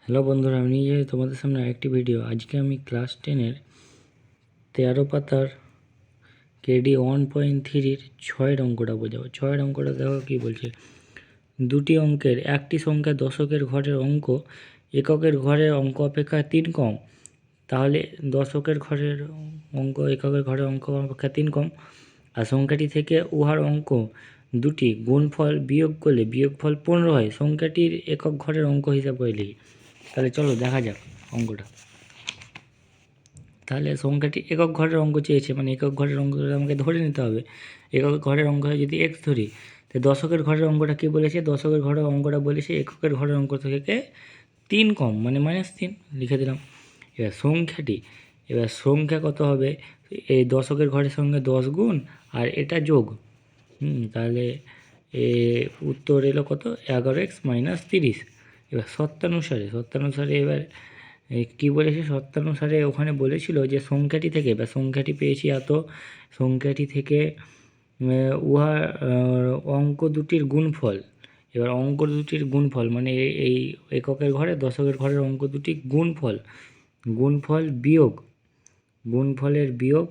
Hello বন্ধুরা, আমি নিয়ে তোমাদের সামনে আরেকটি ভিডিও। আজকে আমি ক্লাস 10-এর 13 পাতার কেডি 1.3-র 6-এর অঙ্কটা বোঝাবো। 6-এর অঙ্কটা দেখো কী বলছে। দুটি অঙ্কের একটি সংখ্যা দশকের ঘরের অঙ্ক এককের ঘরের অঙ্ক অপেক্ষা 3 কম, তাহলে দশকের ঘরের অঙ্ক এককের ঘরের অঙ্ক অপেক্ষা 3 কম, আর সংখ্যাটি থেকে উহার অঙ্ক দুটি গুণফল বিয়োগ করলে বিয়োগফল 15 হয়। সংখ্যাটির একক ঘরের অঙ্ক হিসাব করে লিখি। তাহলে চলো দেখা যাক অঙ্কটা। তাহলে সংখ্যাটি একক ঘরের অঙ্ক চেয়েছে, মানে একক ঘরের অঙ্কটা আমাকে ধরে নিতে হবে। একক ঘরের অঙ্ক যদি x ধরি, তো দশকের ঘরের অঙ্কটা কী বলেছে? দশকের ঘরের অঙ্কটা বলেছে এককের ঘরের অঙ্ক থেকে 3 কম, মানে -3 লিখে দিলাম। এবার সংখ্যা কত হবে? এই দশকের ঘরের সঙ্গে 10 গুণ আর এটা যোগ, তাহলে উত্তর এলো কত? 11x - 30। এবার শর্তানুসারে এবার কী বলেছে? শর্তানুসারে ওখানে বলেছিল যে সংখ্যাটি থেকে, বা সংখ্যাটি পেয়েছি এত, সংখ্যাটি থেকে উহা অঙ্ক দুটির গুণফল। এবার অঙ্ক দুটির গুণফল মানে এই এককের ঘরে দশকের ঘরের অঙ্ক দুটি গুণফলের বিয়োগ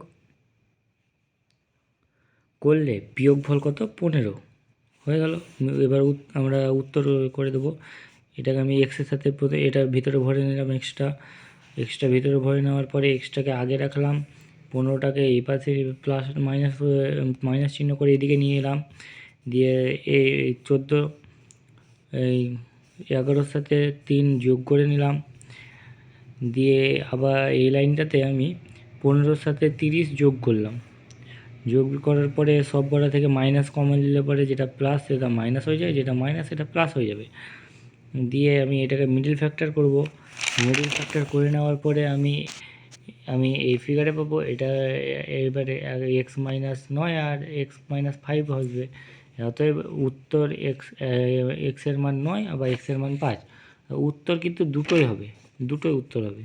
করলে বিয়োগফল কত? 15 হয়ে গেল। এবার আমরা উত্তর করে দেবো। এটাকে আমি এক্সের সাথে এটার ভিতরে ভরে নিলাম। এক্সট্রা ভিতরে ভরে নেওয়ার পরে এক্সটাকে আগে রাখলাম, 15টাকে এই পাশে প্লাস মাইনাস চিহ্ন করে এদিকে নিয়ে এলাম, দিয়ে এই 14 এই 11-র সাথে 3 যোগ করে নিলাম, দিয়ে আবার এই লাইনটাতে আমি 15-র সাথে 30 যোগ করলাম। যোগ করার পরে সব কটা থেকে মাইনাস কমন নিলে পরে যেটা প্লাস সেটা মাইনাস হয়ে যায়, যেটা মাইনাস সেটা প্লাস হয়ে যাবে। দিয়ে আমি এটাকে মিডল ফ্যাক্টর করব। মিডল ফ্যাক্টর করে নেওয়ার পরে আমি এই ফিগারে পাবো এটা। এবারে x-9 আর x-5 হবে। অতএব উত্তর এক্সের মান 9 আবার এক্সের মান 5। উত্তর কিন্তু দুটোই উত্তর হবে।